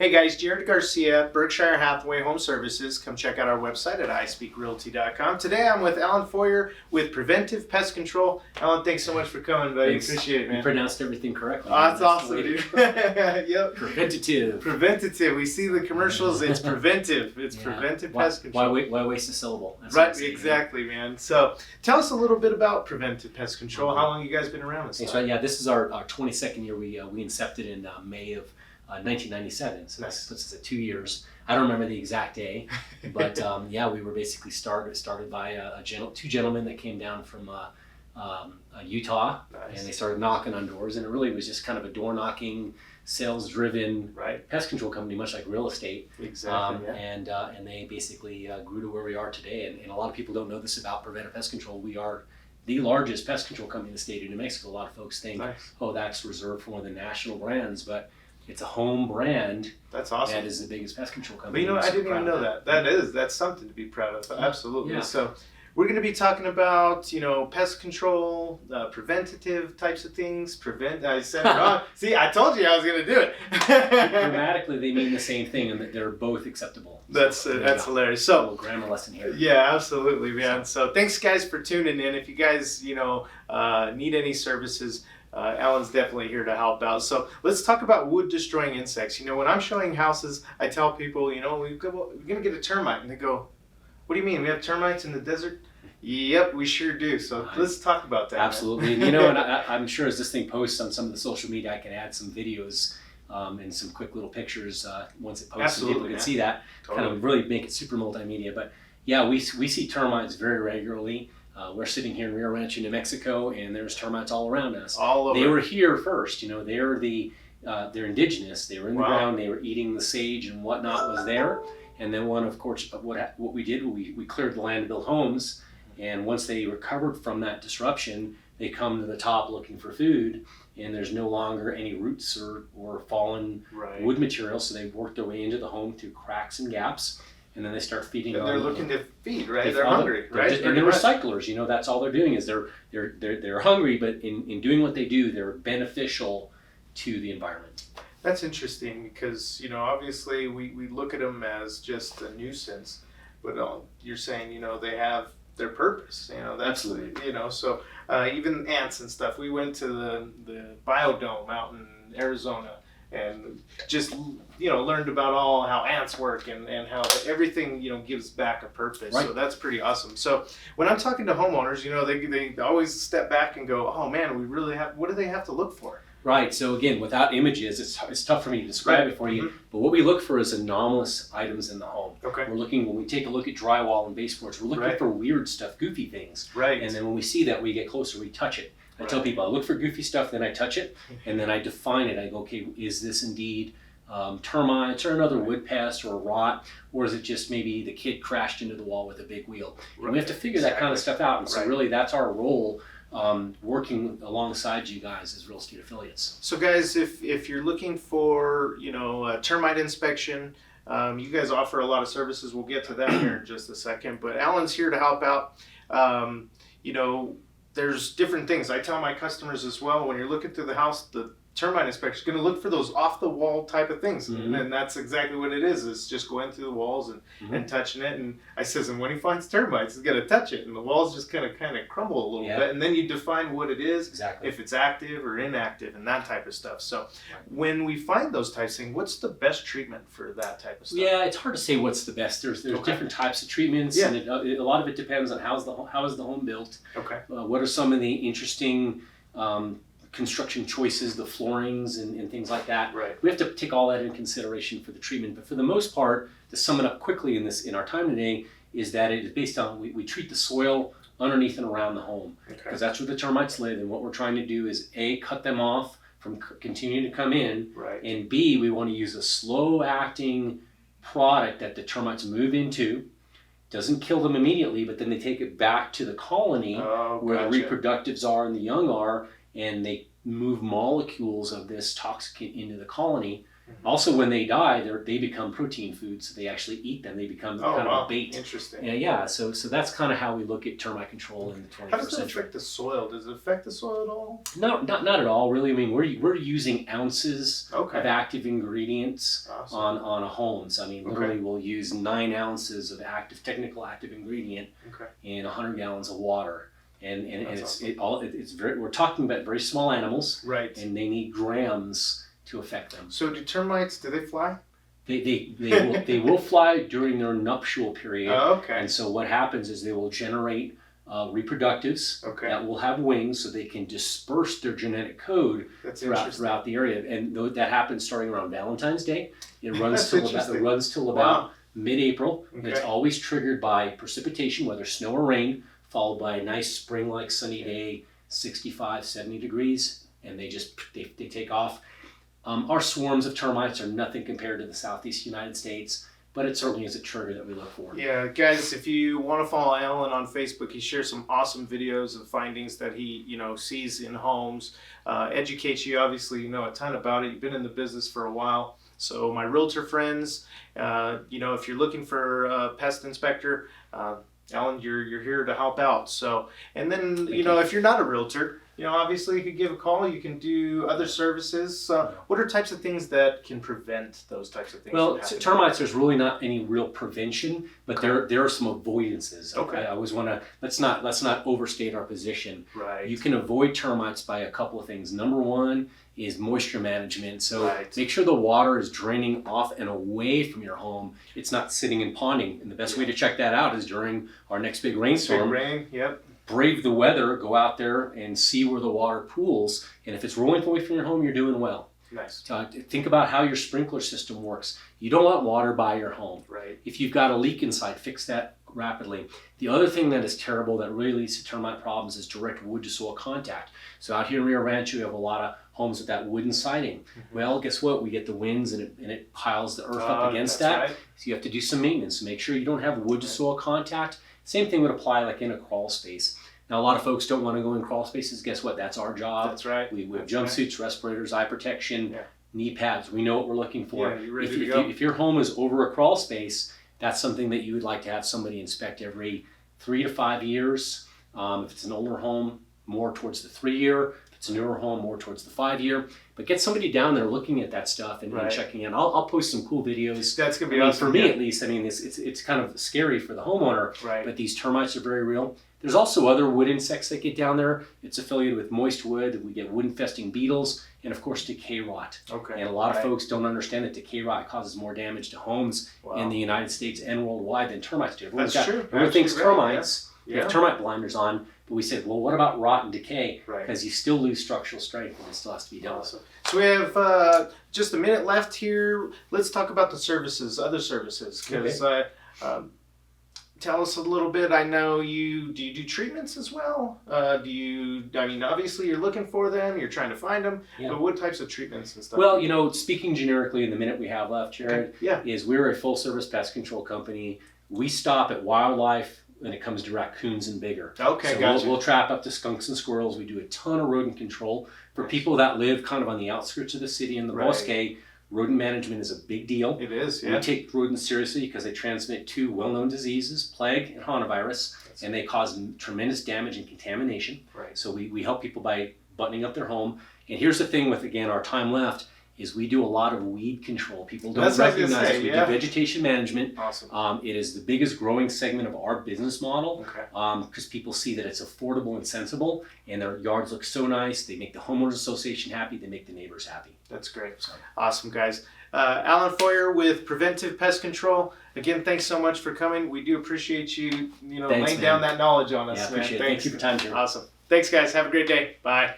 Hey guys, Jared Garcia, Berkshire Hathaway Home Services. Come check out our website at iSpeakRealty.com. Today I'm with Alan Feuer with Preventive Pest Control. Alan, thanks so much for coming, buddy. Thanks. Appreciate it, man. You pronounced everything correctly. Oh, that's awesome, dude. Yep. Preventative. Preventative. We see the commercials. It's preventive. It's Preventive Pest Control. Why waste a syllable? That's Right, exactly, man. So tell us a little bit about Preventive Pest Control. How long you guys been around this? Thanks, right. Yeah, this is our 22nd year. We incepted in May of 1997, so Nice. that puts us at 2 years. I don't remember the exact day, but yeah, we were basically started by two gentlemen that came down from Utah, Nice. and they started knocking on doors, and it really was just kind of a door knocking, sales driven Right. pest control company, much like real estate. Exactly. Yeah. And they basically grew to where we are today. And a lot of people don't know this about Preventive Pest Control. We are the largest pest control company in the state of New Mexico. A lot of folks think, Nice. oh, that's reserved for one of the national brands, but it's a home brand That's awesome. that is the biggest pest control But company. you know, We're I so didn't even proud know of that. That's something to be proud of. Absolutely. Yeah. So we're going to be talking about, pest control, preventative types of things. I said it wrong. See, I told you I was going to do it. Grammatically, they mean the same thing, and that they're both acceptable. That's hilarious. So a little grammar lesson here. yeah, absolutely, man. So thanks, guys, for tuning in. If you guys, need any services, Alan's definitely here to help out. So let's talk about wood destroying insects. When I'm showing houses, I tell people, we're gonna get a termite, and they go, "What do you mean? We have termites in the desert?" Yep, we sure do. So let's talk about that. Absolutely. Man. And I'm sure as this thing posts on some of the social media, I can add some videos and some quick little pictures once it posts. Absolutely, so people can man. see that. Totally. Kind of really make it super multimedia. But yeah, we see termites very regularly. We're sitting here in Rio Rancho, New Mexico, and there's termites all around us. All over. They were here first. They're they're indigenous. They were in the Wow. ground. They were eating the sage and whatnot was there. And then of course, what we did, we cleared the land to build homes. And once they recovered from that disruption, they come to the top looking for food, and there's no longer any roots or fallen Right. wood material. So they've worked their way into the home through cracks and gaps, and then they start feeding. And they're looking to feed, right? They They're follow- hungry, right? and they're recyclers. That's all they're doing is they're hungry, but in doing what they do, they're beneficial to the environment. That's interesting because, obviously we look at them as just a nuisance, but you're saying, they have their purpose, that's, Absolutely. So even ants and stuff, we went to the biodome out in Arizona and just, learned about all how ants work and how everything, gives back a purpose. Right. So that's pretty awesome. So when I'm talking to homeowners, they always step back and go, oh man, we really what do they have to look for? Right. So again, without images, it's tough for me to describe it for you. Mm-hmm. But what we look for is anomalous items in the home. Okay. We're looking, when we take a look at drywall and baseboards, we're looking Right. for weird stuff, goofy things. Right. And then when we see that, we get closer, we touch it. I tell Right. people, I look for goofy stuff, then I touch it, and then I define it. I go, okay, is this indeed termites or another wood pest or a rot, or is it just maybe the kid crashed into the wall with a big wheel? And we have to figure that kind of stuff out. And so Right. really that's our role, working alongside you guys as real estate affiliates. So guys, if you're looking for, a termite inspection, you guys offer a lot of services. We'll get to that here in just a second, but Alan's here to help out. There's different things. I tell my customers as well, when you're looking through the house, the termite inspector is going to look for those off the wall type of things. Mm-hmm. And that's exactly what it is. It's just going through the walls and touching it. And I says, and when he finds termites, he's going to touch it. And the walls just kind of crumble a little bit. And then you define what it is, Exactly. if it's active or inactive and that type of stuff. So when we find those types of things, what's the best treatment for that type of stuff? Yeah, it's hard to say what's the best. There's Okay. different types of treatments, Yeah. and a lot of it depends on how is the home built. Okay. What are some of the interesting construction choices, the floorings and things like that. Right. We have to take all that in consideration for the treatment. But for the most part, to sum it up quickly in our time today, is that it is based on we treat the soil underneath and around the home, Okay. because that's where the termites live. And what we're trying to do is A, cut them off from continuing to come in, Right. and B, we want to use a slow acting product that the termites move into. Doesn't kill them immediately, but then they take it back to the colony where the reproductives are and the young are, and they move molecules of this toxic into the colony, Also, when they die, they become protein food, so they actually eat them. They become kind of a bait. Interesting. Yeah. So that's kind of how we look at termite control in the 21st How does it century. affect the soil? Does it affect the soil at all? No, not at all. Really, I mean, we're using ounces of active ingredients on a home. So I mean, literally, we'll use 9 ounces of technical active ingredient in 100 gallons of water. And we're talking about very small animals, right? And they need grams to affect them. So do termites? Do they fly? They will fly during their nuptial period. Okay. And so what happens is they will generate reproductives that will have wings, so they can disperse their genetic code throughout the area. And that happens starting around Valentine's Day. It runs till about mid-April. It's always triggered by precipitation, whether snow or rain, followed by a nice spring-like sunny day, 65, 70 degrees, and they take off. Our swarms of termites are nothing compared to the Southeast United States, but it certainly is a trigger that we look for. Yeah, guys, if you want to follow Alan on Facebook, he shares some awesome videos of findings that he sees in homes, educates you. Obviously, you know a ton about it. You've been in the business for a while. So my realtor friends, if you're looking for a pest inspector, Alan, you're here to help out. So, and then if you're not a realtor, obviously you could give a call. You can do other services. What are types of things that can prevent those types of things? Well, termites, there's really not any real prevention, but there are some avoidances. I always want to let's not overstate our position. Right. You can avoid termites by a couple of things. Number one is moisture management. So make sure the water is draining off and away from your home. It's not sitting and ponding. And the best way to check that out is during our next big rainstorm. Big rain, yep. Brave the weather, go out there and see where the water pools. And if it's rolling away from your home, you're doing well. Nice. Think about how your sprinkler system works. You don't want water by your home. Right. If you've got a leak inside, fix that rapidly. The other thing that is terrible that really leads to termite problems is direct wood to soil contact. So out here in Rio Rancho, we have a lot of homes with that wooden siding. Well, guess what? We get the winds and it piles the earth up against that. Right. So you have to do some maintenance. Make sure you don't have wood to soil contact. Same thing would apply like in a crawl space. Now, a lot of folks don't want to go in crawl spaces. Guess what? That's our job. That's right. We have jumpsuits, respirators, eye protection, knee pads. We know what we're looking for. Yeah, you're ready to go. If your home is over a crawl space, that's something that you would like to have somebody inspect every 3 to 5 years. If it's an older home, more towards the 3-year. If it's a newer home, more towards the 5-year. But get somebody down there looking at that stuff and checking in. I'll post some cool videos. That's gonna be awesome. For me, at least, it's kind of scary for the homeowner. Right. But these termites are very real. There's also other wood insects that get down there. It's affiliated with moist wood. We get wood infesting beetles and, of course, decay rot. Okay. And a lot of folks don't understand that decay rot causes more damage to homes in the United States and worldwide than termites do. That's true. Everyone thinks termites. We have termite blinders on, but we said, well, what about rot and decay? Because you still lose structural strength and it still has to be dealt with. So we have just a minute left here. Let's talk about the services, other services, because tell us a little bit. I know do you do treatments as well? Obviously you're looking for them, you're trying to find them, but what types of treatments and stuff? Well, speaking generically in the minute we have left, Jared, is we're a full service pest control company. We stop at wildlife when it comes to raccoons and bigger. Okay, so gotcha. We'll trap up to skunks and squirrels. We do a ton of rodent control. For people that live kind of on the outskirts of the city in the Bosque, rodent management is a big deal. It is, We take rodents seriously because they transmit 2 well-known diseases, plague and hantavirus, and they cause tremendous damage and contamination. So we help people by buttoning up their home. And here's the thing with, again, our time left, is we do a lot of weed control. People don't recognize it. We do vegetation management. Awesome. It is the biggest growing segment of our business model because people see that it's affordable and sensible, and their yards look so nice. They make the homeowners association happy. They make the neighbors happy. That's great. Awesome, guys. Alan Feuer with Preventive Pest Control. Again, thanks so much for coming. We do appreciate you, laying down that knowledge on us. Yeah, appreciate it. Thank you for your time, Jim. Awesome. Thanks, guys. Have a great day. Bye.